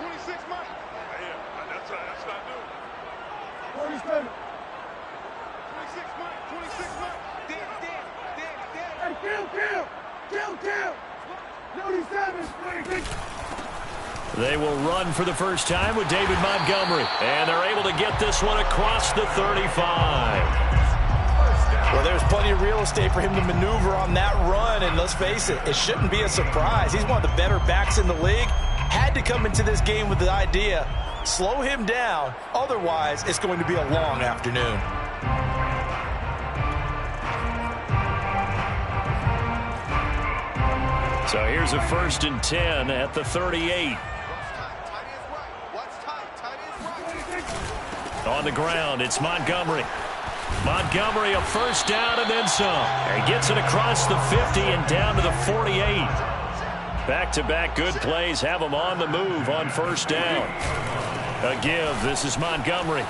26, Mike. Yeah, that's not new. 47. 26, Mike. 26, Mike. Dan. Hey, kill. 47, 26. They will run for the first time with David Montgomery. And they're able to get this one across the 35. Well, there's plenty of real estate for him to maneuver on that run, and let's face it, it shouldn't be a surprise. He's one of the better backs in the league. Had to come into this game with the idea, slow him down, otherwise it's going to be a long afternoon. So here's a 1st and 10 at the 38. On the ground, it's Montgomery. Montgomery, a first down and then some. And gets it across the 50 and down to the 48. Back-to-back good plays have him on the move on first down. A give. This is Montgomery.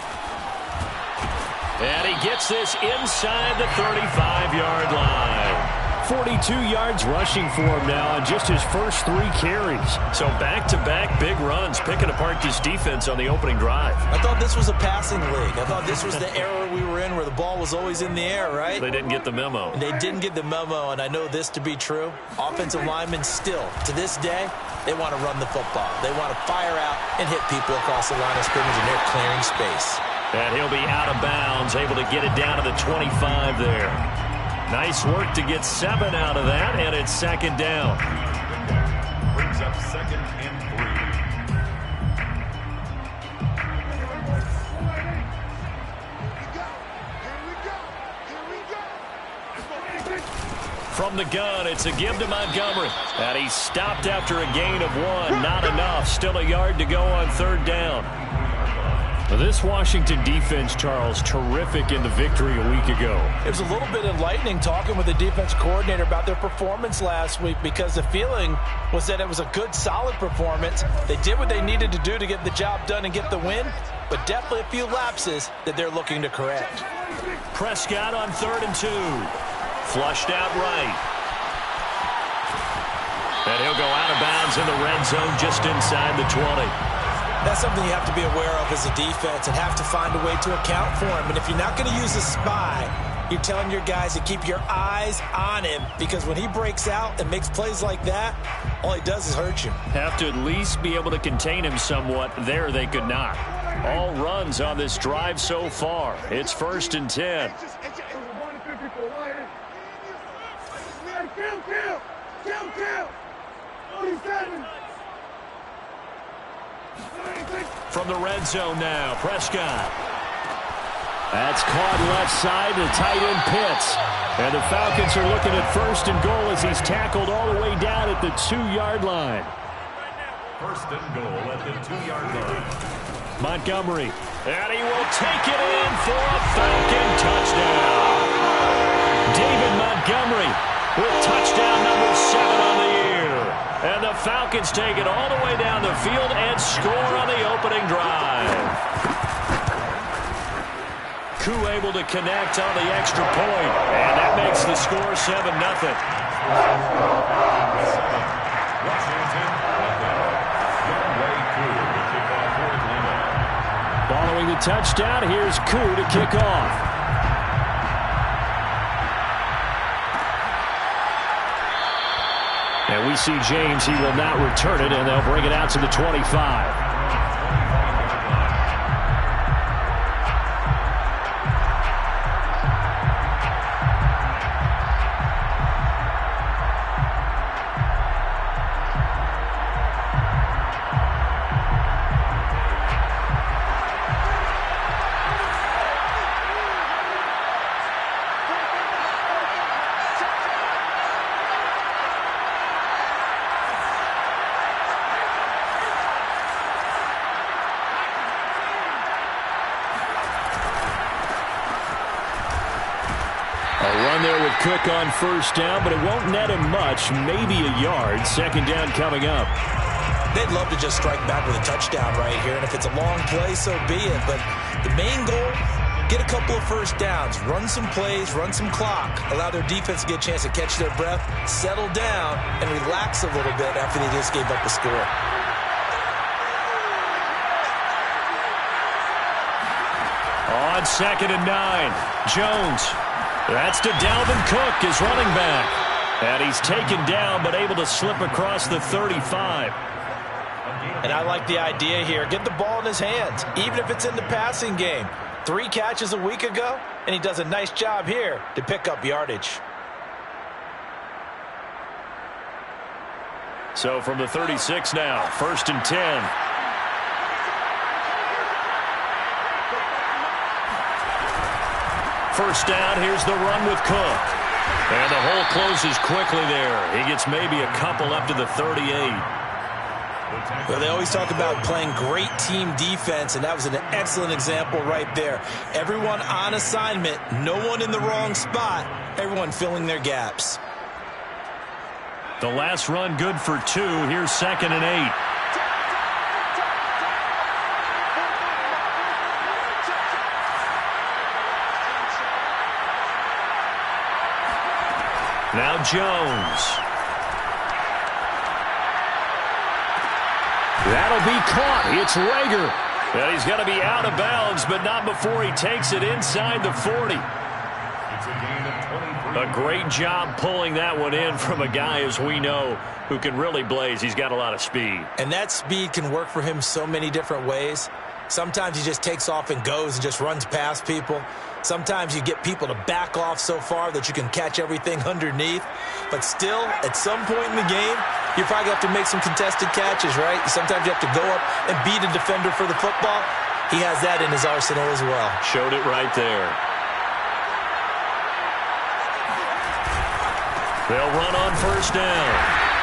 And he gets this inside the 35-yard line. 42 yards rushing for him now on just his first 3 carries. So back-to-back big runs, picking apart this defense on the opening drive. I thought this was a passing league. I thought this was the era we were in where the ball was always in the air, right? They didn't get the memo. They didn't get the memo, and I know this to be true. Offensive linemen still, to this day, they want to run the football. They want to fire out and hit people across the line of scrimmage, and they're clearing space. And he'll be out of bounds, able to get it down to the 25 there. Nice work to get 7 out of that, and it's 2nd down. Brings up 2nd and 3. From the gun, it's a give to Montgomery. And he's stopped after a gain of 1. Not enough. Still a yard to go on 3rd down. This Washington defense, Charles, terrific in the victory a week ago. It was a little bit enlightening talking with the defense coordinator about their performance last week, because the feeling was that it was a good, solid performance. They did what they needed to do to get the job done and get the win, but definitely a few lapses that they're looking to correct. Prescott on 3rd and 2. Flushed out right. And he'll go out of bounds in the red zone just inside the 20. That's something you have to be aware of as a defense and have to find a way to account for him. And if you're not going to use a spy, you're telling your guys to keep your eyes on him, because when he breaks out and makes plays like that, all he does is hurt you. Have to at least be able to contain him somewhat. There they could not. All runs on this drive so far. It's 1st and 10. Kill. 47. From the red zone now, Prescott. That's caught left side to tight end Pitts. And the Falcons are looking at 1st and goal as he's tackled all the way down at the 2-yard line. 1st and goal at the 2-yard line. Montgomery. And he will take it in for a Falcon touchdown. David Montgomery with touchdown number 7 on the year. And the Falcons take it all the way down the field and score on the opening drive. Koo able to connect on the extra point, and that makes the score 7-0. Washington, Following the touchdown, here's Koo to kick off. And we see James, he will not return it, and they'll bring it out to the 25. Cook on 1st down, but it won't net him much, maybe a yard. 2nd down coming up. They'd love to just strike back with a touchdown right here, and if it's a long play, so be it. But the main goal, get a couple of 1st downs, run some plays, run some clock, allow their defense to get a chance to catch their breath, settle down, and relax a little bit after they just gave up the score. on 2nd and 9. Jones. That's to Dalvin Cook, his running back. And he's taken down but able to slip across the 35. And I like the idea here. Get the ball in his hands, even if it's in the passing game. 3 catches a week ago, and he does a nice job here to pick up yardage. So from the 36 now, 1st and 10. First down, here's the run with Cook. And the hole closes quickly there. He gets maybe a couple up to the 38. Well, they always talk about playing great team defense, and that was an excellent example right there. Everyone on assignment, no one in the wrong spot, everyone filling their gaps. The last run good for 2. Here's 2nd and 8. Now Jones. That'll be caught. It's Reagor. And he's going to be out of bounds, but not before he takes it inside the 40. A great job pulling that one in from a guy, as we know, who can really blaze. He's got a lot of speed. And that speed can work for him so many different ways. Sometimes he just takes off and goes and just runs past people. Sometimes you get people to back off so far that you can catch everything underneath. But still, at some point in the game, you probably have to make some contested catches, right? Sometimes you have to go up and beat a defender for the football. He has that in his arsenal as well. Showed it right there. They'll run on first down.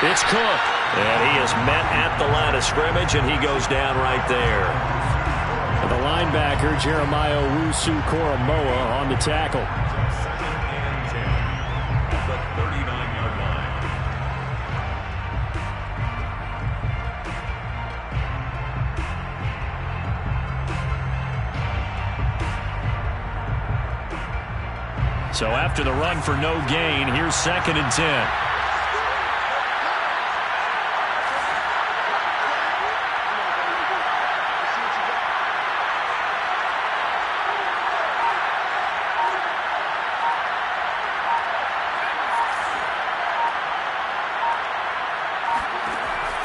It's Cook. And he is met at the line of scrimmage, and he goes down right there. The linebacker, Jeremiah Owusu-Koramoah, on the tackle. The 39-yard line. So after the run for no gain, here's 2nd and 10.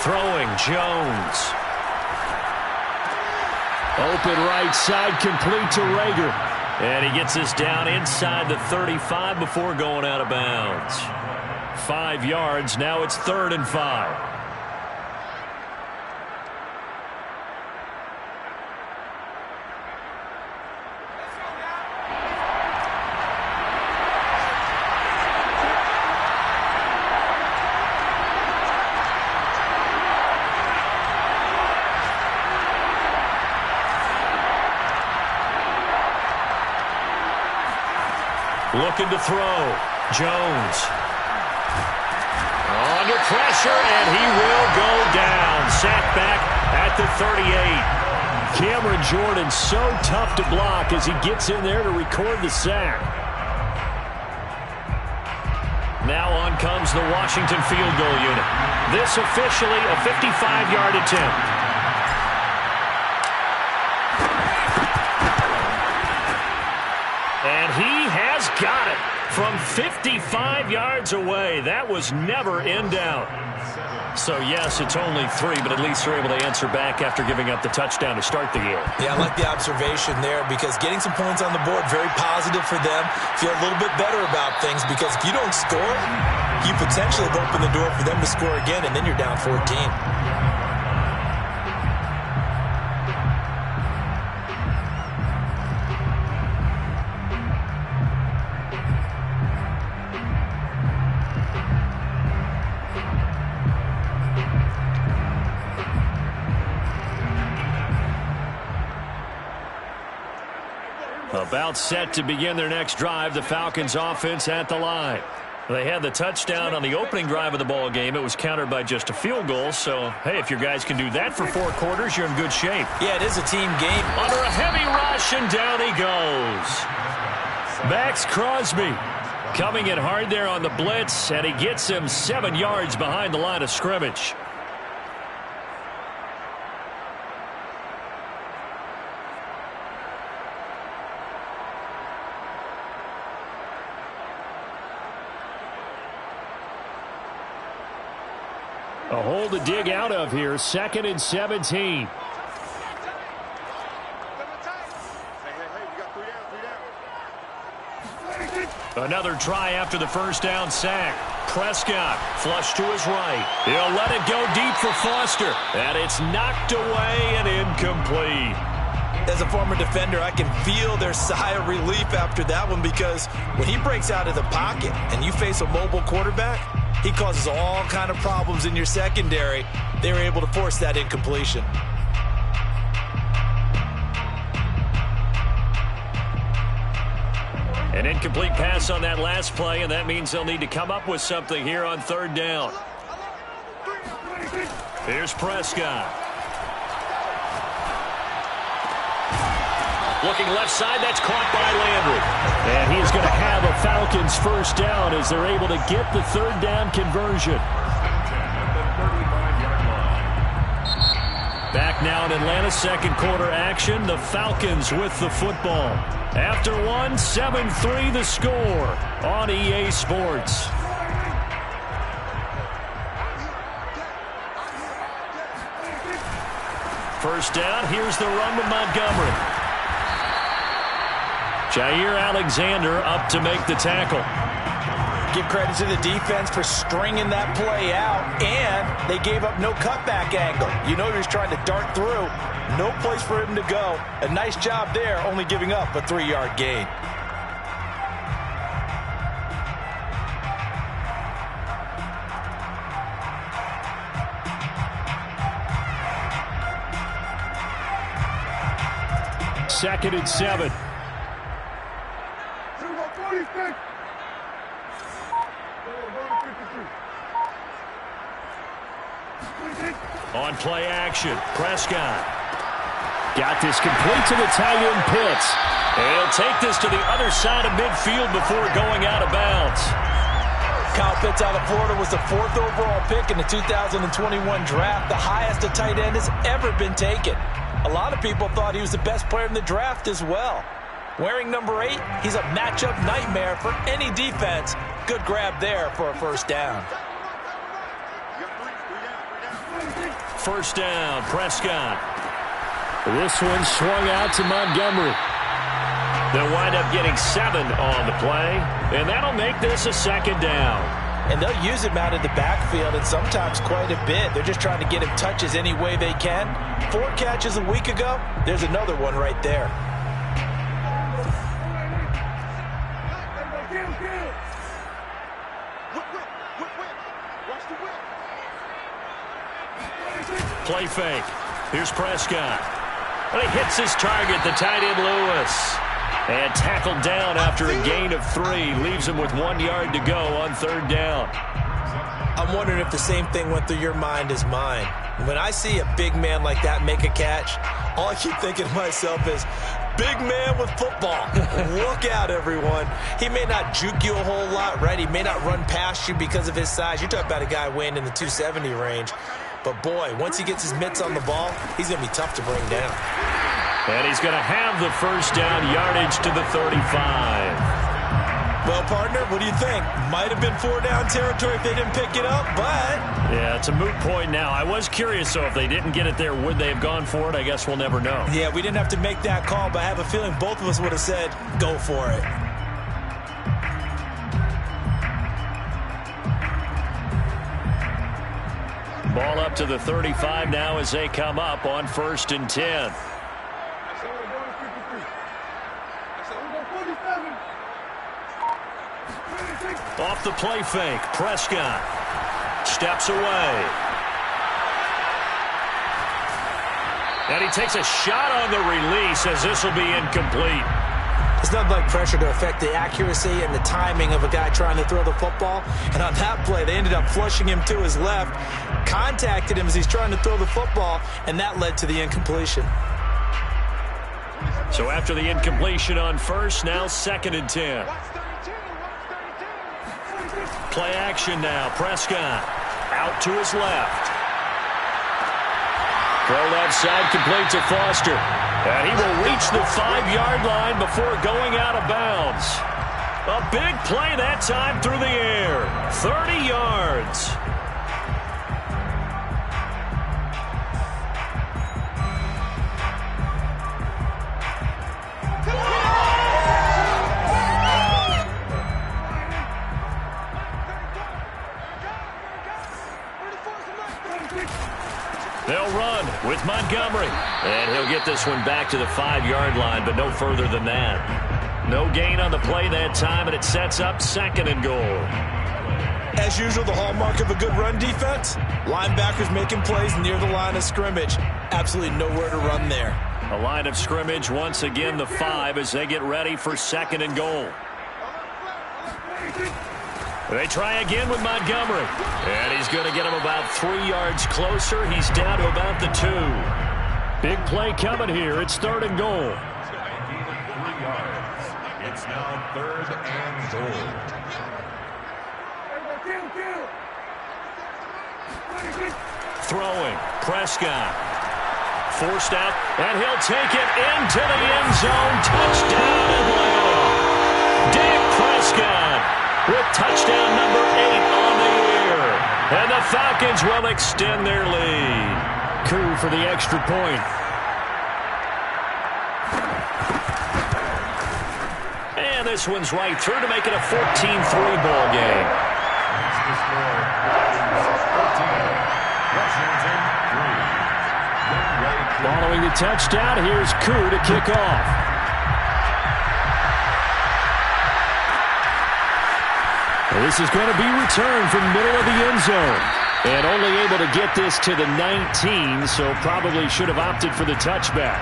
Throwing, Jones. Open right side, complete to Reagor. And he gets this down inside the 35 before going out of bounds. 5 yards, now it's 3rd and 5. Looking to throw. Jones. Under pressure, and he will go down. Sacked back at the 38. Cameron Jordan so tough to block as he gets in there to record the sack. Now on comes the Washington field goal unit. This officially a 55-yard attempt. And he has got it from 55 yards away. That was never in doubt. So, yes, it's only 3, but at least they're able to answer back after giving up the touchdown to start the game. Yeah, I like the observation there because getting some points on the board, very positive for them. Feel a little bit better about things because if you don't score, you potentially have opened the door for them to score again, and then you're down 14. About set to begin their next drive, the Falcons offense at the line. They had the touchdown on the opening drive of the ball game. It was countered by just a field goal. So, hey, if your guys can do that for 4 quarters, you're in good shape. Yeah, it is a team game. Under a heavy rush, and down he goes. Max Crosby coming in hard there on the blitz, and he gets him 7 yards behind the line of scrimmage. A hole to dig out of here. 2nd and 17. Another try after the first down sack. Prescott flush to his right. He'll let it go deep for Foster. And it's knocked away and incomplete. As a former defender, I can feel their sigh of relief after that one, because when he breaks out of the pocket and you face a mobile quarterback, he causes all kind of problems in your secondary. They were able to force that incompletion. An incomplete pass on that last play, and that means they'll need to come up with something here on 3rd down. Here's Prescott. Looking left side, that's caught by Landry. And he is going to have a Falcons first down as they're able to get the 3rd down conversion. Back now in Atlanta, 2nd quarter action. The Falcons with the football. After one, 7-3 the score on EA Sports. First down, here's the run with Montgomery. Jair Alexander up to make the tackle. Give credit to the defense for stringing that play out, and they gave up no cutback angle. You know he was trying to dart through. No place for him to go. A nice job there, only giving up a 3-yard gain. Second and 7. On play action, Prescott. Got this complete to the tight end Pitts. And he'll take this to the other side of midfield before going out of bounds. Kyle Pitts out of Florida was the 4th overall pick in the 2021 draft, the highest a tight end has ever been taken. A lot of people thought he was the best player in the draft as well. Wearing number 8, he's a matchup nightmare for any defense. Good grab there for a first down. First down, Prescott. This one swung out to Montgomery. They'll wind up getting 7 on the play, and that'll make this a 2nd down. And they'll use him out of the backfield, and sometimes quite a bit. They're just trying to get him touches any way they can. 4 catches a week ago. There's another one right there. Play fake. Here's Prescott. And he hits his target, the tight end Lewis. And tackled down after a gain of 3. Leaves him with 1 yard to go on 3rd down. I'm wondering if the same thing went through your mind as mine. When I see a big man like that make a catch, all I keep thinking to myself is, big man with football. Look out, everyone. He may not juke you a whole lot, right? He may not run past you because of his size. You're talking about a guy weighing in the 270 range. But, boy, once he gets his mitts on the ball, he's going to be tough to bring down. And he's going to have the first down, yardage to the 35. Well, partner, what do you think? Might have been 4 down territory if they didn't pick it up, but... Yeah, it's a moot point now. I was curious, so if they didn't get it there, would they have gone for it? I guess we'll never know. Yeah, we didn't have to make that call, but I have a feeling both of us would have said, go for it. Ball up to the 35 now as they come up on 1st and 10. Off the play fake, Prescott steps away. And he takes a shot on the release as this will be incomplete. There's nothing like pressure to affect the accuracy and the timing of a guy trying to throw the football. And on that play, they ended up flushing him to his left, contacted him as he's trying to throw the football, and that led to the incompletion. So after the incompletion on 1st, now 2nd and 10. Play action now. Prescott out to his left. Throw left side complete to Foster. And he will reach the 5-yard line before going out of bounds. A big play that time through the air. 30 yards. And he'll get this one back to the 5-yard line, but no further than that. No gain on the play that time, and it sets up 2nd and goal. As usual, the hallmark of a good run defense, linebackers making plays near the line of scrimmage. Absolutely nowhere to run there. A line of scrimmage, once again the 5 as they get ready for 2nd and goal. They try again with Montgomery. And he's going to get him about 3 yards closer. He's down to about the 2. Big play coming here. It's 3rd and goal. Gain of 3 yards. It's now 3rd and goal. Throwing. Prescott. Forced out. And he'll take it into the end zone. Touchdown, Atlanta. Dak Prescott with touchdown number 8 on the year. And the Falcons will extend their lead. Coup for the extra point. And this one's right through to make it a 14-3 ball game. Makes the score 14. Washington 3. Following the touchdown, here's Coup to kick off. This is going to be returned from middle of the end zone. And only able to get this to the 19, so probably should have opted for the touchback.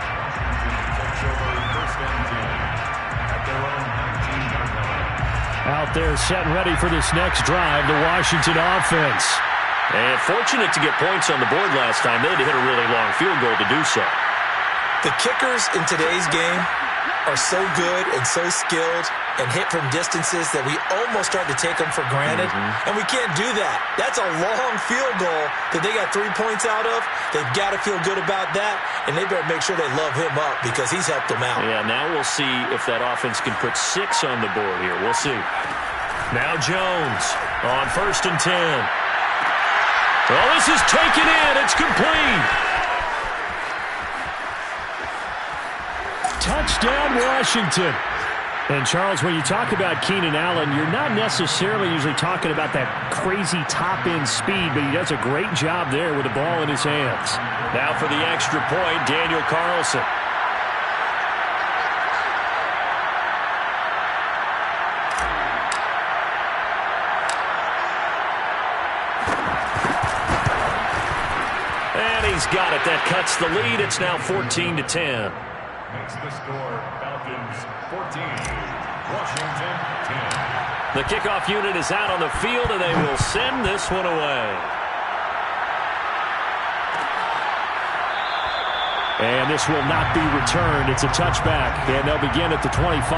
Out there set and ready for this next drive, the Washington offense. And fortunate to get points on the board last time. They had to hit a really long field goal to do so. The kickers in today's game are so good and so skilled and hit from distances that we almost start to take them for granted. And we can't do that. That's a long field goal that they got 3 points out of. They've got to feel good about that, and they better make sure they love him up because he's helped them out. Yeah, now we'll see if that offense can put 6 on the board here. We'll see. Now Jones on 1st and 10. Well, this is taken in. It's complete. Touchdown, Washington. And, Charles, when you talk about Keenan Allen, you're not necessarily usually talking about that crazy top-end speed, but he does a great job there with the ball in his hands. Now for the extra point, Daniel Carlson. And he's got it. That cuts the lead. It's now 14-10. Makes the score Falcons 14, Washington 10. The kickoff unit is out on the field, and they will send this one away. And this will not be returned. It's a touchback, and they'll begin at the 25.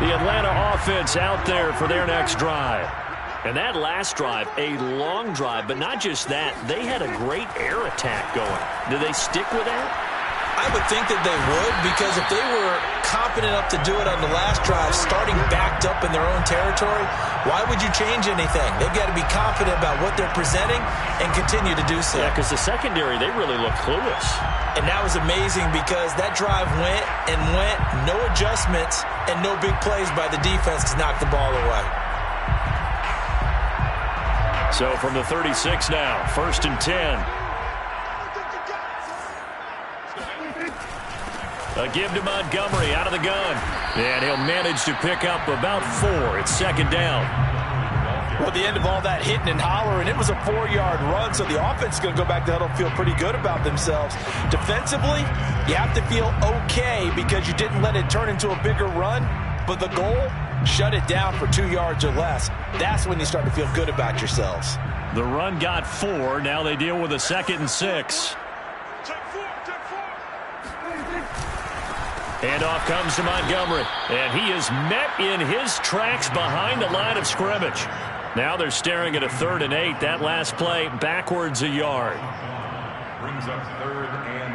The Atlanta offense out there for their next drive. And that last drive, a long drive, but not just that. They had a great air attack going. Do they stick with that? I would think that they would, because if they were confident enough to do it on the last drive, starting backed up in their own territory, why would you change anything? They've got to be confident about what they're presenting and continue to do so. Yeah, because the secondary, they really look clueless. And that was amazing because that drive went and went, no adjustments, and no big plays by the defense to knock the ball away. So from the 36 now, 1st and 10. A give to Montgomery out of the gun. And he'll manage to pick up about 4. It's 2nd down. Well, at the end of all that hitting and hollering, it was a 4-yard run, so the offense is going to go back to huddle and feel pretty good about themselves. Defensively, you have to feel okay because you didn't let it turn into a bigger run, but the goal, shut it down for 2 yards or less. That's when you start to feel good about yourselves. The run got 4. Now they deal with a 2nd and 6. And off comes to Montgomery. And he is met in his tracks behind the line of scrimmage. Now they're staring at a 3rd and 8. That last play backwards a yard. Brings up 3rd and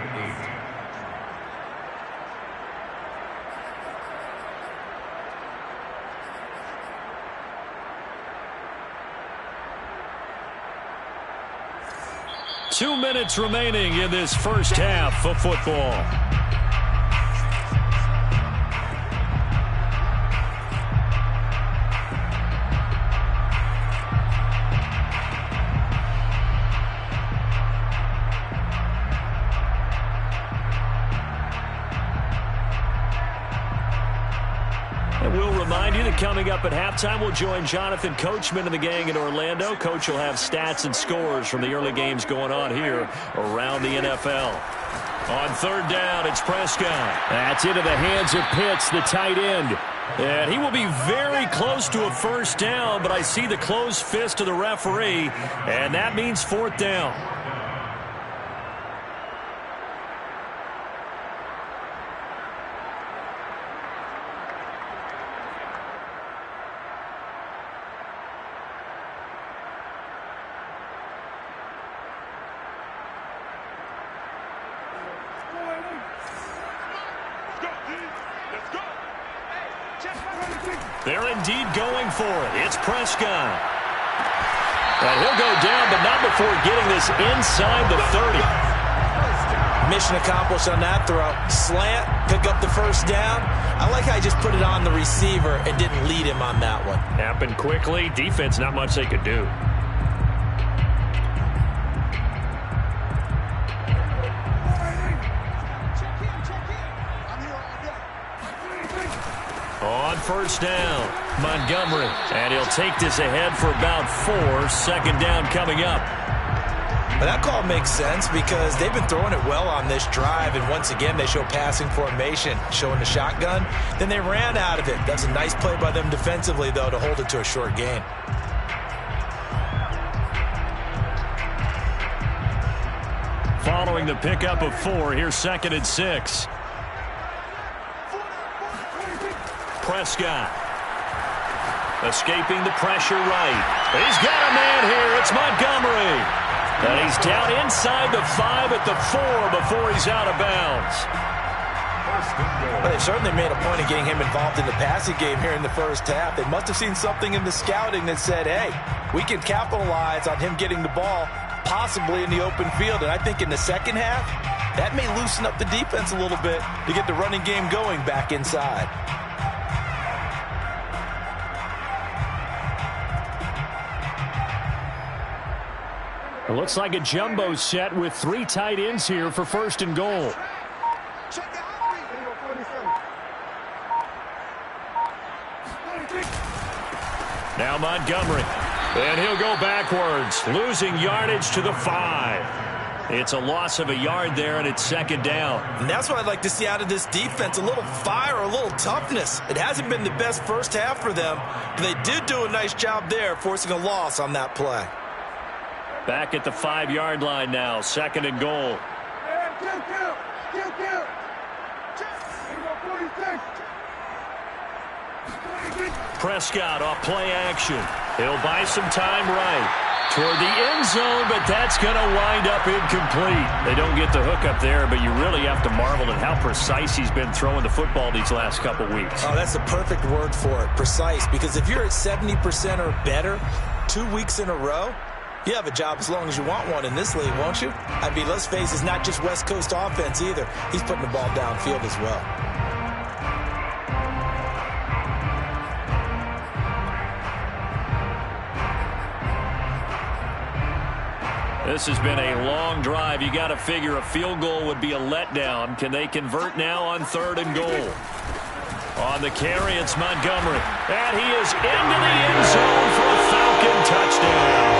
8. 2 minutes remaining in this first half of football. that coming up at halftime, we'll join Jonathan Coachman and the gang in Orlando. Coach will have stats and scores from the early games going on here around the NFL. On third down, it's Prescott. That's into the hands of Pitts, the tight end. And he will be very close to a first down, but I see the closed fist of the referee, and that means fourth down. They're indeed going for it. It's Prescott. And he'll go down, but not before getting this inside the 30. Mission accomplished on that throw. Slant, pick up the first down. I like how he just put it on the receiver and didn't lead him on that one. Happened quickly. Defense, not much they could do. On first down, Montgomery. And he'll take this ahead for about 4. Second down coming up. But that call makes sense because they've been throwing it well on this drive. And once again, they show passing formation, showing the shotgun. Then they ran out of it. That's a nice play by them defensively, though, to hold it to a short gain. Following the pickup of 4, here's 2nd and 6. Prescott escaping the pressure right. He's got a man here. It's Montgomery. And he's down inside the 5 at the 4 before he's out of bounds. Well, they certainly made a point of getting him involved in the passing game here in the first half. They must have seen something in the scouting that said, hey, we can capitalize on him getting the ball possibly in the open field. And I think in the second half, that may loosen up the defense a little bit to get the running game going back inside. It looks like a jumbo set with 3 tight ends here for 1st and goal. Now Montgomery. And he'll go backwards, losing yardage to the 5. It's a loss of a yard there, and it's 2nd down. And that's what I'd like to see out of this defense, a little fire, a little toughness. It hasn't been the best first half for them, but they did do a nice job there, forcing a loss on that play. Back at the 5-yard line now, 2nd and goal. Prescott off play action. He'll buy some time right toward the end zone, but that's going to wind up incomplete. They don't get the hook up there, but you really have to marvel at how precise he's been throwing the football these last couple weeks. Oh, that's the perfect word for it, precise, because if you're at 70% or better 2 weeks in a row, you have a job as long as you want one in this league, won't you? I mean, let's face it, it's not just West Coast offense either. He's putting the ball downfield as well. This has been a long drive. You got to figure a field goal would be a letdown. Can they convert now on 3rd and goal? On the carry, it's Montgomery. And he is into the end zone for a Falcon touchdown.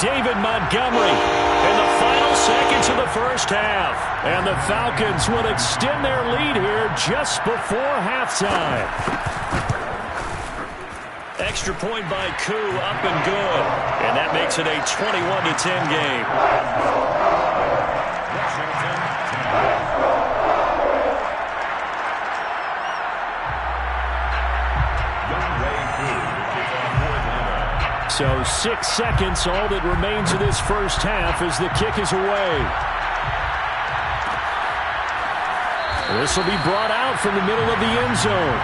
David Montgomery in the final seconds of the first half. And the Falcons will extend their lead here just before halftime. Extra point by Koo, up and good. And that makes it a 21-10 game. So 6 seconds, all that remains of this first half as the kick is away. This will be brought out from the middle of the end zone.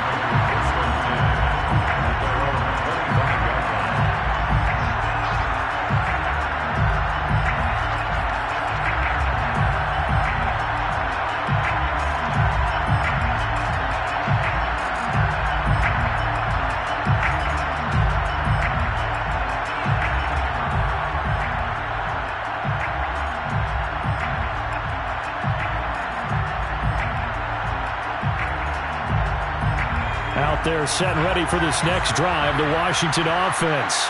there set and ready for this next drive, the Washington offense.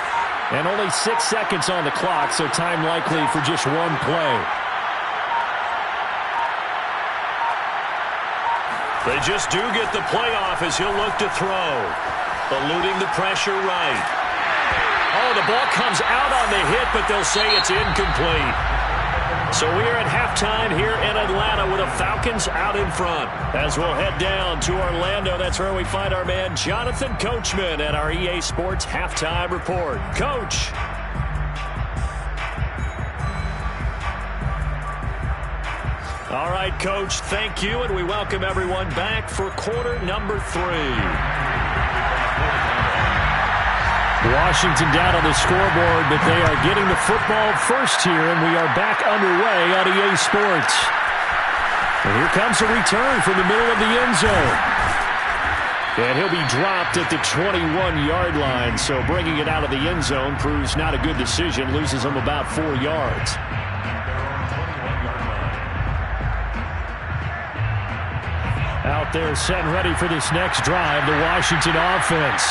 And only 6 seconds on the clock, so time likely for just one play. They just do get the play off as he'll look to throw. Eluding the pressure right. Oh, the ball comes out on the hit, but they'll say it's incomplete. So we are at halftime here in Atlanta with the Falcons out in front. As we'll head down to Orlando, that's where we find our man Jonathan Coachman at our EA Sports Halftime Report. Coach. All right, Coach, thank you, and we welcome everyone back for quarter number 3. Washington down on the scoreboard, but they are getting the football first here, and we are back underway on EA Sports. And here comes a return from the middle of the end zone. And he'll be dropped at the 21-yard line, so bringing it out of the end zone proves not a good decision, loses him about 4 yards. Out there set and ready for this next drive, the Washington offense.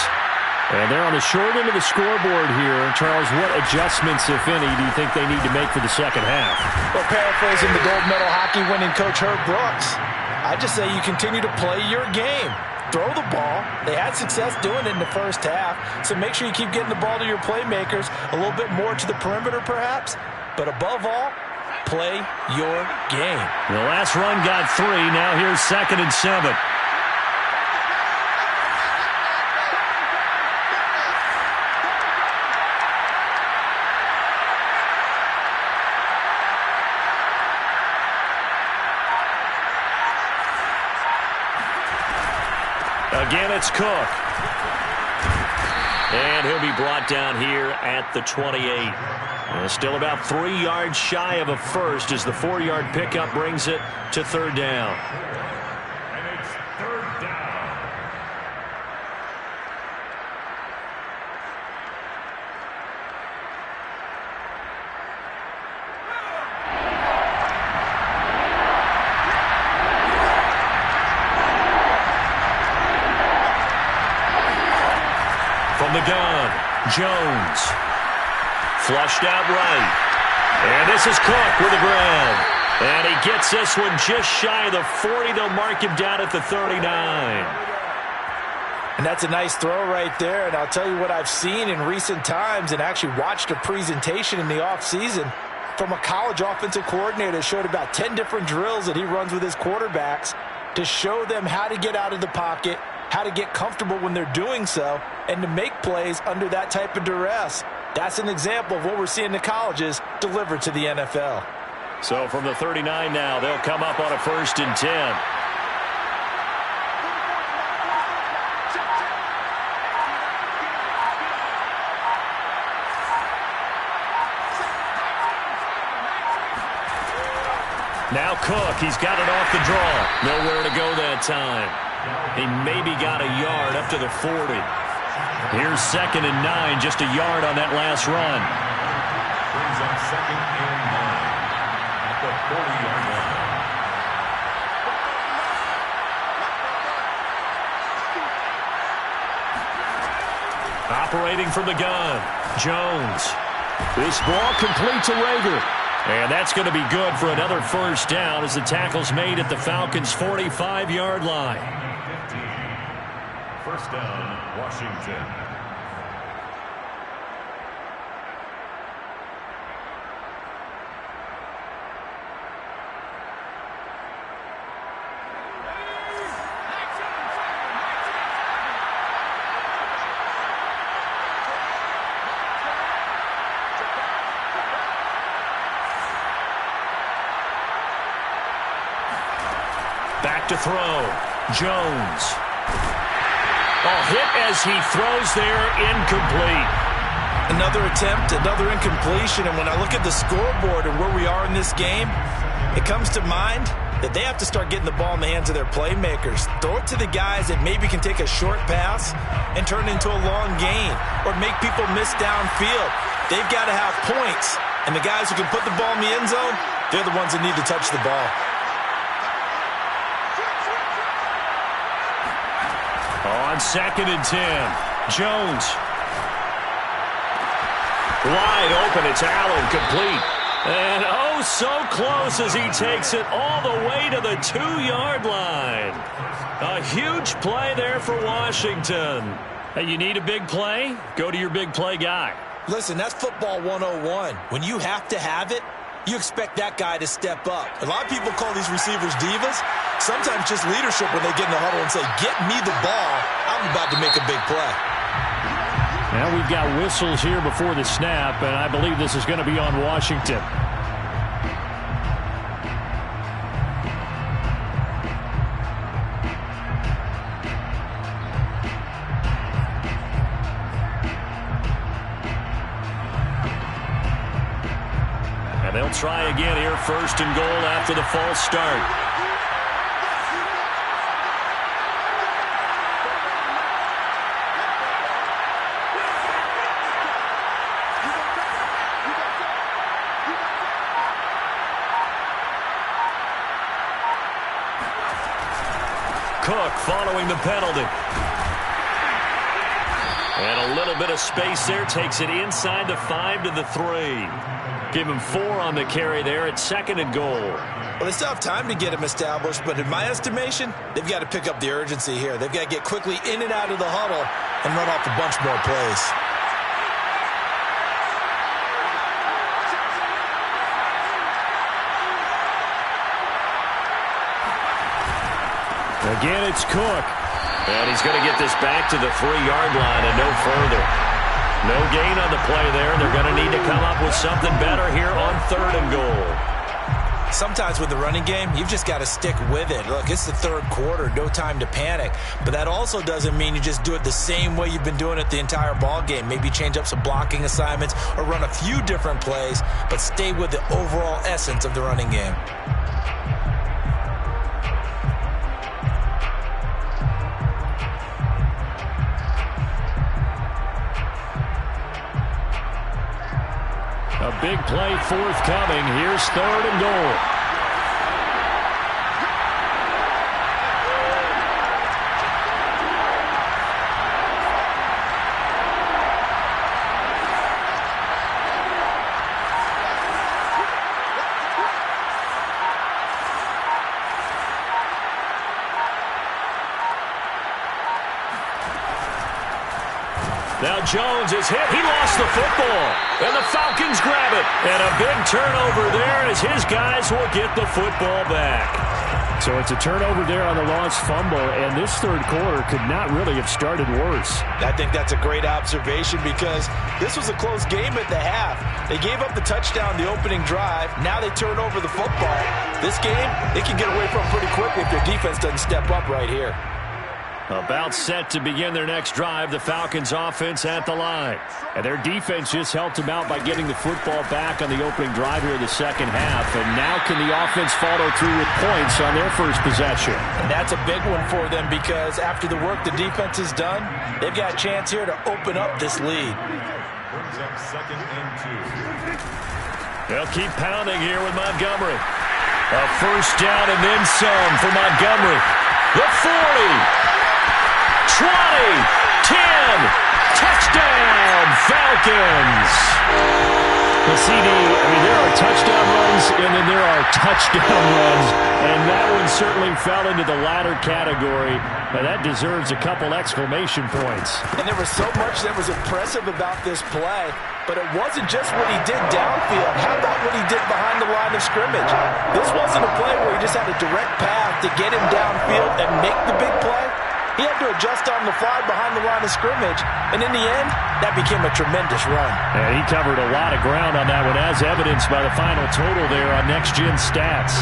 And they're on the short end of the scoreboard here. Charles, what adjustments, if any, do you think they need to make for the second half? Well, paraphrasing the gold medal hockey winning coach Herb Brooks, I just say you continue to play your game. Throw the ball. They had success doing it in the first half, so make sure you keep getting the ball to your playmakers, a little bit more to the perimeter perhaps, but above all, play your game. The last run got 3. Now here's 2nd and 7. Again, it's Cook. And he'll be brought down here at the 28. Still about 3 yards shy of a first as the 4-yard pickup brings it to 3rd down. And it's 3rd down. From the gun, Jones. Flushed out right. And this is Cook with the grab. And he gets this one just shy of the 40. They'll mark him down at the 39. And that's a nice throw right there. And I'll tell you what I've seen in recent times and actually watched a presentation in the offseason from a college offensive coordinator that showed about 10 different drills that he runs with his quarterbacks to show them how to get out of the pocket, how to get comfortable when they're doing so, and to make plays under that type of duress. That's an example of what we're seeing in the colleges delivered to the NFL. So from the 39 now, they'll come up on a 1st and 10. Now Cook, he's got it off the draw. Nowhere to go that time. He maybe got a yard up to the 40. Here's 2nd and 9, just a yard on that last run. Brings up 2nd and 9 at the 40-yard line. Operating from the gun, Jones. This ball complete to Rager. And that's going to be good for another 1st down as the tackle's made at the Falcons' 45-yard line. 1st down, Washington. Back to throw, Jones. Hit as he throws there, incomplete. Another attempt, another incompletion, and when I look at the scoreboard and where we are in this game, it comes to mind that they have to start getting the ball in the hands of their playmakers. Throw it to the guys that maybe can take a short pass and turn it into a long gain or make people miss downfield. They've got to have points, and the guys who can put the ball in the end zone, they're the ones that need to touch the ball. On on 2nd and 10. Jones. Wide open. It's Allen, complete. And oh, so close as he takes it all the way to the 2-yard line. A huge play there for Washington. Hey, you need a big play? Go to your big play guy. Listen, that's football 101. When you have to have it, you expect that guy to step up. A lot of people call these receivers divas. Sometimes just leadership when they get in the huddle and say, get me the ball. I'm about to make a big play. Now we've got whistles here before the snap, and I believe this is going to be on Washington. And they'll try again here, 1st and goal after the false start. Cook following the penalty. And a little bit of space there. Takes it inside the 5 to the 3. Give him 4 on the carry there at 2nd and goal. Well, they still have time to get him established, but in my estimation, they've got to pick up the urgency here. They've got to get quickly in and out of the huddle and run off a bunch more plays. Again, it's Cook. And he's going to get this back to the 3-yard line and no further. No gain on the play there. They're going to need to come up with something better here on 3rd and goal. Sometimes with the running game, you've just got to stick with it. Look, it's the 3rd quarter, no time to panic. But that also doesn't mean you just do it the same way you've been doing it the entire ball game. Maybe change up some blocking assignments or run a few different plays, but stay with the overall essence of the running game. A big play forthcoming. Here's 3rd and goal. Now Jones is hit. He lost the football. And the Falcons grab it. And a big turnover there as his guys will get the football back. So it's a turnover there on the lost fumble. And this 3rd quarter could not really have started worse. I think that's a great observation because this was a close game at the half. They gave up the touchdown the opening drive. Now they turn over the football. This game, they can get away from pretty quickly if their defense doesn't step up right here. About set to begin their next drive, the Falcons offense at the line. And their defense just helped them out by getting the football back on the opening drive here in the 2nd half. And now can the offense follow through with points on their first possession? And that's a big one for them because after the work the defense has done, they've got a chance here to open up this lead. Brings up 2nd and 2. They'll keep pounding here with Montgomery. A first down and then some for Montgomery. The 40. 20, 10, touchdown, Falcons. The CD, there are touchdown runs and then there are touchdown runs, and that one certainly fell into the latter category, and that deserves a couple exclamation points. And there was so much that was impressive about this play, but it wasn't just what he did downfield. How about what he did behind the line of scrimmage? This wasn't a play where he just had a direct path to get him downfield and make the big play. He had to adjust on the fly behind the line of scrimmage, and in the end, that became a tremendous run. And he covered a lot of ground on that one, as evidenced by the final total there on Next Gen Stats.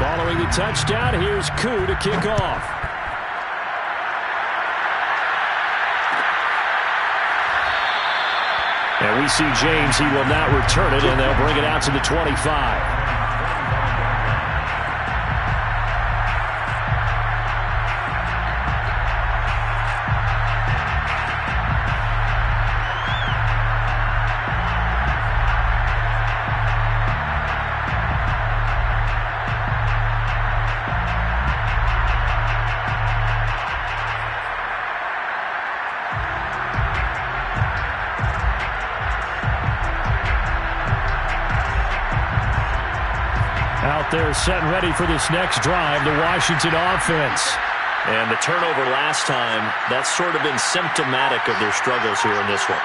Following the touchdown, here's Koo to kick off. And we see James, he will not return it, and they'll bring it out to the 25. there set and ready for this next drive, the Washington offense. And the turnover last time, that's sort of been symptomatic of their struggles here in this one.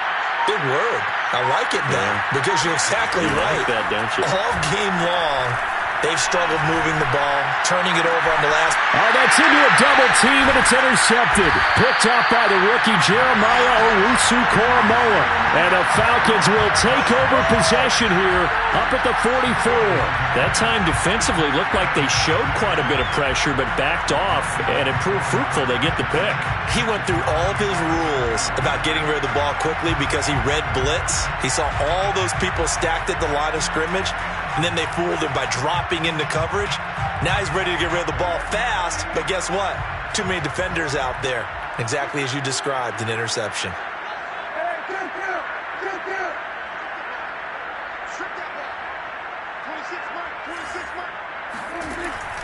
Big word. I like it now because you're exactly right. Like that, don't you? All game long, they've struggled moving the ball, turning it over on the last. Oh, that's into a double team, and it's intercepted. Picked up by the rookie Jeremiah Owusu-Koramoah. And the Falcons will take over possession here up at the 44. That time defensively looked like they showed quite a bit of pressure but backed off, and it proved fruitful. They get the pick. He went through all of his rules about getting rid of the ball quickly because he read blitz. He saw all those people stacked at the line of scrimmage, and then they fooled him by dropping into coverage. Now he's ready to get rid of the ball fast, but guess what? Too many defenders out there. Exactly as you described, an interception.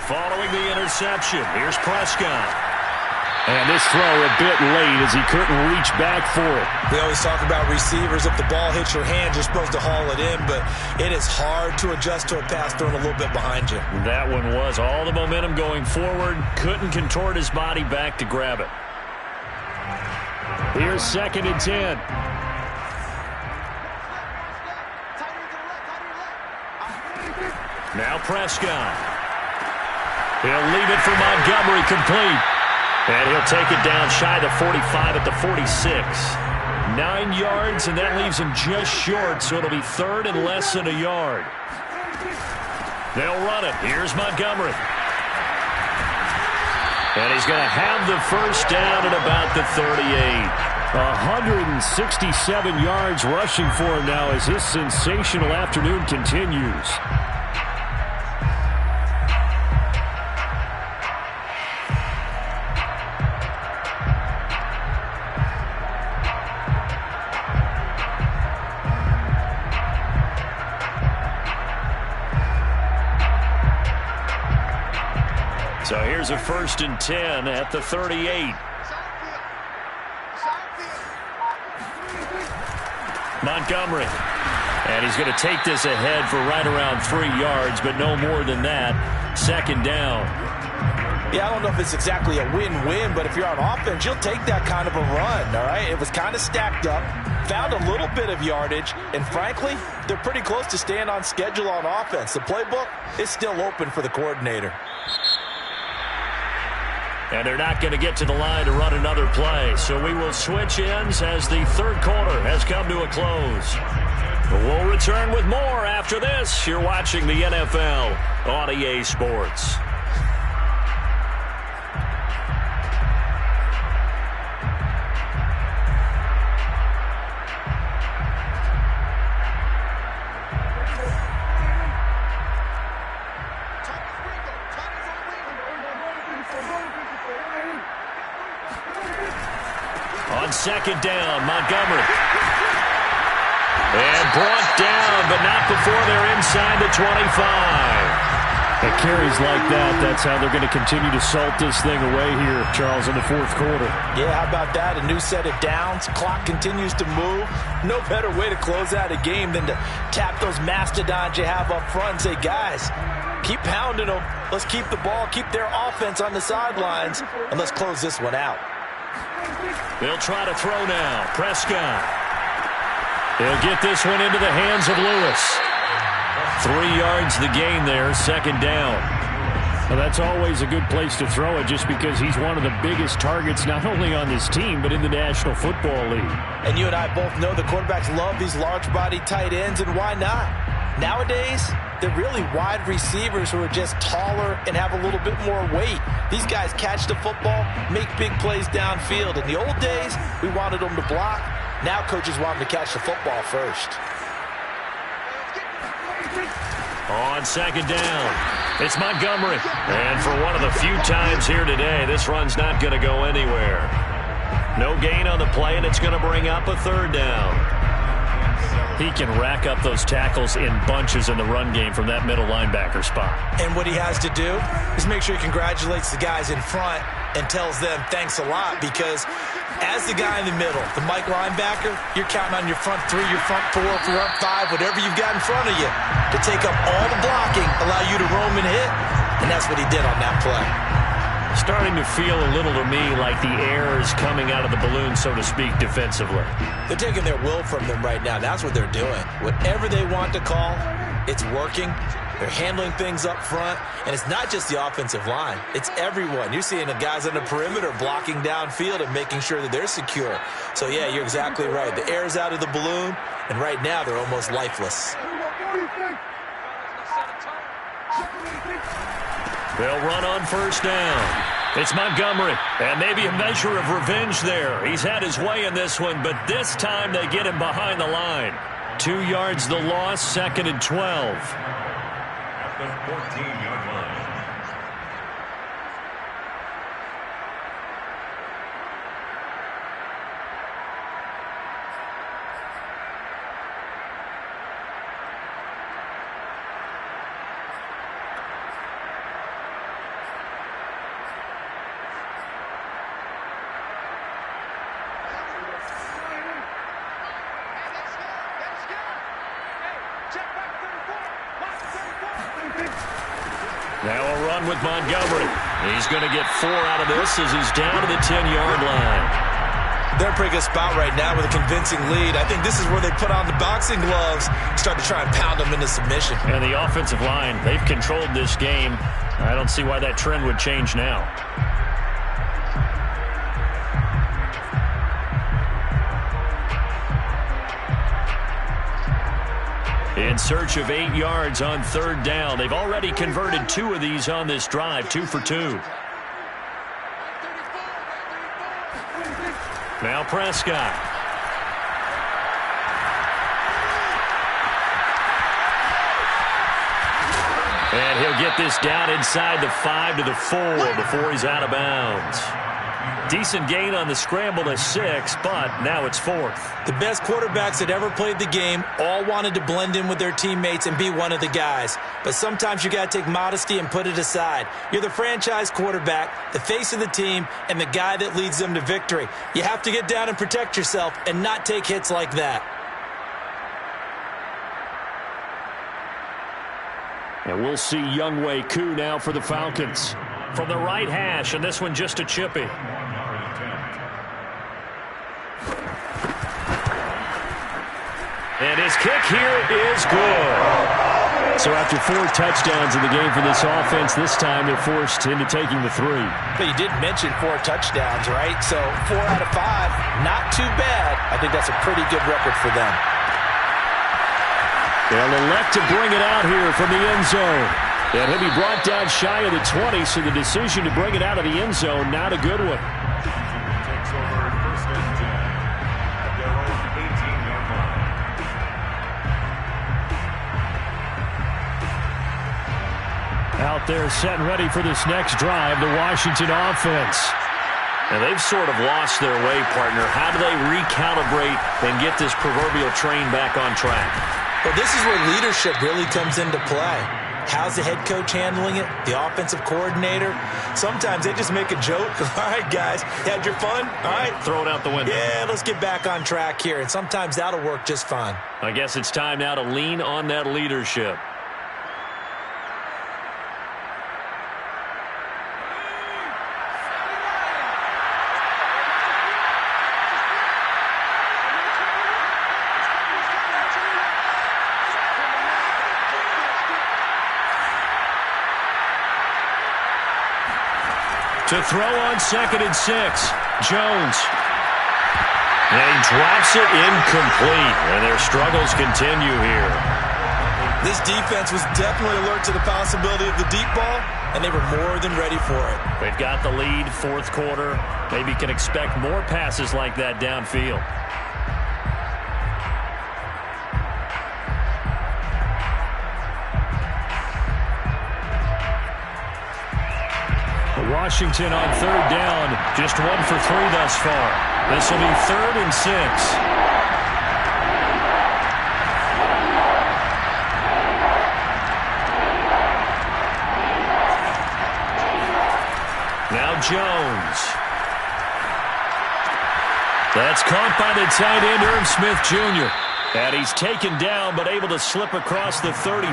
Following the interception, here's Prescott. And this throw a bit late as he couldn't reach back for it. We always talk about receivers. If the ball hits your hand, you're supposed to haul it in, but it is hard to adjust to a pass thrown a little bit behind you. That one was all the momentum going forward. Couldn't contort his body back to grab it. Here's 2nd and 10. Now Prescott. He'll leave it for Montgomery complete. And he'll take it down shy of the 45 at the 46. 9 yards, and that leaves him just short, so it'll be 3rd and less than a yard. They'll run it. Here's Montgomery. And he's going to have the first down at about the 38. 167 yards rushing for him now as this sensational afternoon continues. So here's a 1st and 10 at the 38. Montgomery. And he's going to take this ahead for right around 3 yards, but no more than that. 2nd down. Yeah, I don't know if it's exactly a win-win, but if you're on offense, you'll take that kind of a run, all right? It was kind of stacked up, found a little bit of yardage, and frankly, they're pretty close to staying on schedule on offense. The playbook is still open for the coordinator. And they're not going to get to the line to run another play. So we will switch ends as the 3rd quarter has come to a close. We'll return with more after this. You're watching the NFL on EA Sports. On 2nd down, Montgomery. And brought down, but not before they're inside the 25. At carries like that, that's how they're going to continue to salt this thing away here, Charles, in the 4th quarter. Yeah, how about that? A new set of downs. Clock continues to move. No better way to close out a game than to tap those mastodons you have up front and say, guys, keep pounding them. Let's keep the ball, keep their offense on the sidelines, and let's close this one out. They'll try to throw now. Prescott. He'll get this one into the hands of Lewis. 3 yards the gain there, 2nd down. Well, that's always a good place to throw it just because he's one of the biggest targets not only on this team but in the National Football League. And you and I both know the quarterbacks love these large-bodied tight ends, and why not? Nowadays, they're really wide receivers who are just taller and have a little bit more weight. These guys catch the football, make big plays downfield. In the old days, we wanted them to block. Now coaches want them to catch the football first. On 2nd down, it's Montgomery. And for one of the few times here today, this run's not going to go anywhere. No gain on the play, and it's going to bring up a 3rd down. He can rack up those tackles in bunches in the run game from that middle linebacker spot. And what he has to do is make sure he congratulates the guys in front and tells them thanks a lot, because As the guy in the middle, the Mike linebacker, you're counting on your front three, your front four, front five, whatever you've got in front of you to take up all the blocking, allow you to roam and hit, and that's what he did on that play. Starting to feel a little to me like the air is coming out of the balloon, so to speak, defensively. They're taking their will from them right now. That's what they're doing. Whatever they want to call, it's working. They're handling things up front, and it's not just the offensive line. It's everyone. You're seeing the guys on the perimeter blocking downfield and making sure that they're secure. So, yeah, you're exactly right. The air's out of the balloon, and right now they're almost lifeless. They'll run on first down. It's Montgomery, and maybe a measure of revenge there. He's had his way in this one, but this time they get him behind the line. 2 yards the loss, 2nd and 12. At the 14-yard line. Now a run with Montgomery. He's going to get 4 out of this as he's down to the 10-yard line. They're in a pretty good spot right now with a convincing lead. I think this is where they put on the boxing gloves, start to try and pound them into submission. And the offensive line, they've controlled this game. I don't see why that trend would change now. In search of 8 yards on 3rd down. They've already converted 2 of these on this drive, 2 for 2. Now Prescott. And he'll get this down inside the 5 to the 4 before he's out of bounds. Decent gain on the scramble to 6, but now it's 4th. The best quarterbacks that ever played the game all wanted to blend in with their teammates and be one of the guys. But sometimes you got to take modesty and put it aside. You're the franchise quarterback, the face of the team, and the guy that leads them to victory. You have to get down and protect yourself and not take hits like that. And we'll see Younghoe Koo now for the Falcons. From the right hash, and this one just a chippy. And his kick here is good. So after 4 touchdowns in the game for this offense, this time they're forced into taking the 3. But you did mention 4 touchdowns, right? So 4 out of 5, not too bad. I think that's a pretty good record for them. They'll elect to bring it out here from the end zone. And he'll be brought down shy of the 20, so the decision to bring it out of the end zone, not a good one. Takes over 1st and 10 at their own 18-yard line. Out there set and ready for this next drive, the Washington offense. And they've sort of lost their way, partner. How do they recalibrate and get this proverbial train back on track? Well, this is where leadership really comes into play. How's the head coach handling it? The offensive coordinator? Sometimes they just make a joke. All right, guys, had your fun? All right. Throw it out the window. Yeah, let's get back on track here. And sometimes that'll work just fine. I guess it's time now to lean on that leadership. To throw on 2nd and 6, Jones. And he drops it incomplete, and their struggles continue here. This defense was definitely alert to the possibility of the deep ball, and they were more than ready for it. They've got the lead, 4th quarter. Maybe can expect more passes like that downfield. Washington on 3rd down, just 1 for 3 thus far. This will be 3rd and 6. Now Jones. That's caught by the tight end, Irv Smith Jr. And he's taken down but able to slip across the 35.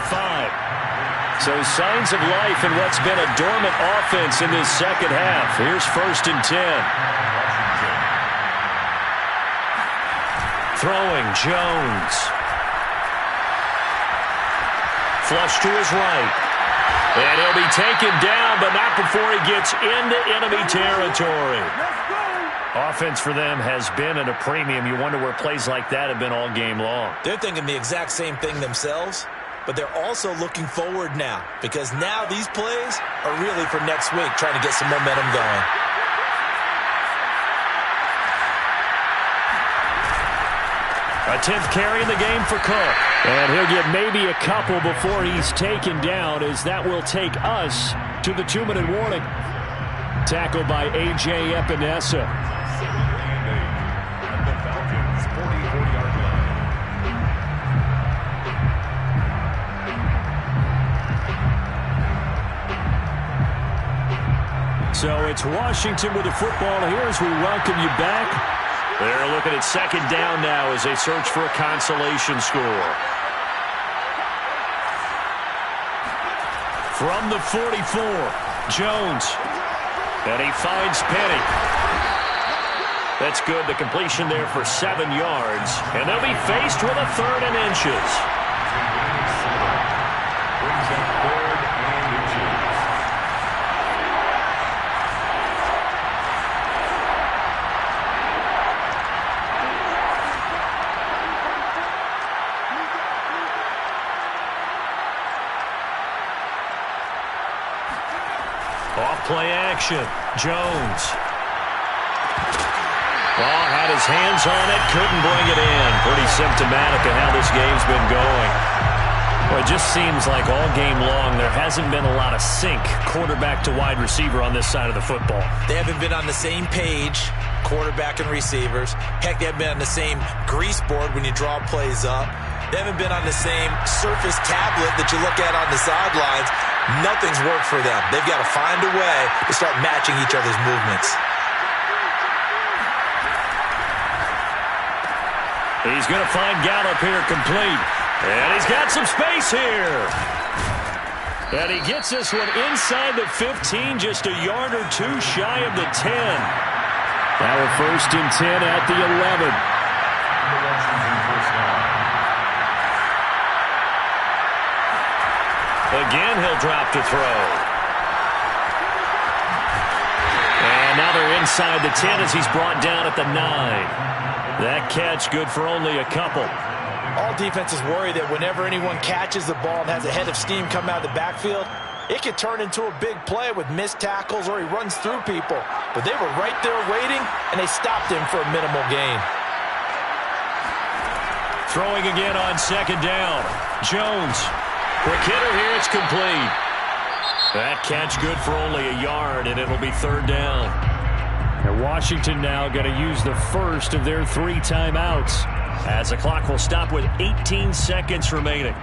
So signs of life in what's been a dormant offense in this second half. Here's 1st and 10. Throwing, Jones. Flush to his right. And he'll be taken down, but not before he gets into enemy territory. Offense for them has been at a premium. You wonder where plays like that have been all game long. They're thinking the exact same thing themselves, but they're also looking forward now because now these plays are really for next week, trying to get some momentum going. A 10th carry in the game for Cook. And he'll get maybe a couple before he's taken down, as that will take us to the 2-minute warning. Tackled by A.J. Epinesa. At the Falcons' 44-yard line. So it's Washington with the football here as we welcome you back. They're looking at 2nd down now as they search for a consolation score. From the 44, Jones. And he finds Penny. That's good. The completion there for 7 yards. And they'll be faced with a 3rd and inches. Brings up 3rd and inches. Off-play action. Jones. Ball had his hands on it, couldn't bring it in. Pretty symptomatic of how this game's been going. Well, it just seems like all game long there hasn't been a lot of sync quarterback to wide receiver on this side of the football. They haven't been on the same page, quarterback and receivers. Heck, they haven't been on the same grease board when you draw plays up. They haven't been on the same surface tablet that you look at on the sidelines. Nothing's worked for them. They've got to find a way to start matching each other's movements. He's going to find Gallup here complete. And he's got some space here. And he gets this one inside the 15, just a yard or two shy of the 10. Now a 1st and 10 at the 11. Again, he'll drop to throw. And now they're inside the 10 as he's brought down at the 9. That catch good for only a couple. All defenses worry that whenever anyone catches the ball and has a head of steam come out of the backfield, it could turn into a big play with missed tackles or he runs through people. But they were right there waiting, and they stopped him for a minimal gain. Throwing again on 2nd down. Jones. Quick hitter here, it's complete. That catch good for only a yard, and it'll be 3rd down. And Washington now going to use the first of their 3 timeouts, as the clock will stop with 18 seconds remaining.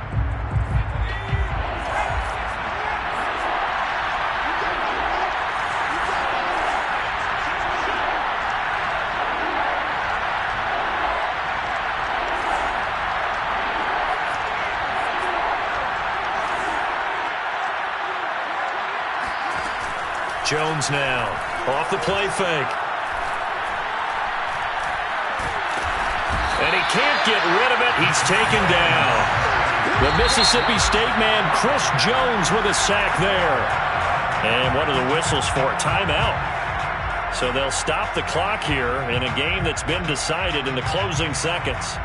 Jones now, off the play fake. And he can't get rid of it. He's taken down. The Mississippi State man, Chris Jones, with a sack there. And what are the whistles for? Timeout. So they'll stop the clock here in a game that's been decided in the closing seconds.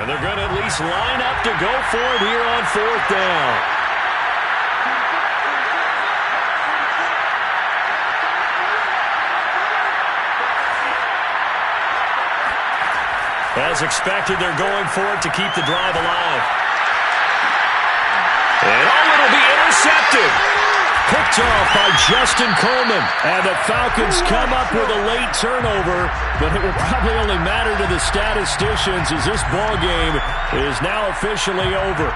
And they're going to at least line up to go for it here on 4th down. As expected, they're going for it to keep the drive alive. And it'll be intercepted. Picked off by Justin Coleman. And the Falcons come up with a late turnover, but it will probably only matter to the statisticians as this ball game is now officially over.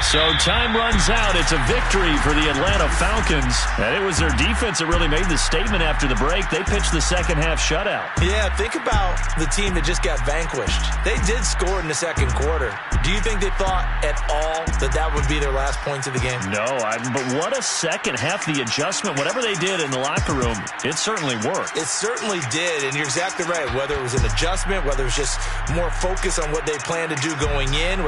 So time runs out. It's a victory for the Atlanta Falcons. And it was their defense that really made the statement after the break. They pitched the second-half shutout. Yeah, think about the team that just got vanquished. They did score in the second quarter. Do you think they thought at all that that would be their last points of the game? No, but what a second half. The adjustment, whatever they did in the locker room, it certainly worked. It certainly did, and you're exactly right. Whether it was an adjustment, whether it was just more focus on what they planned to do going in, whether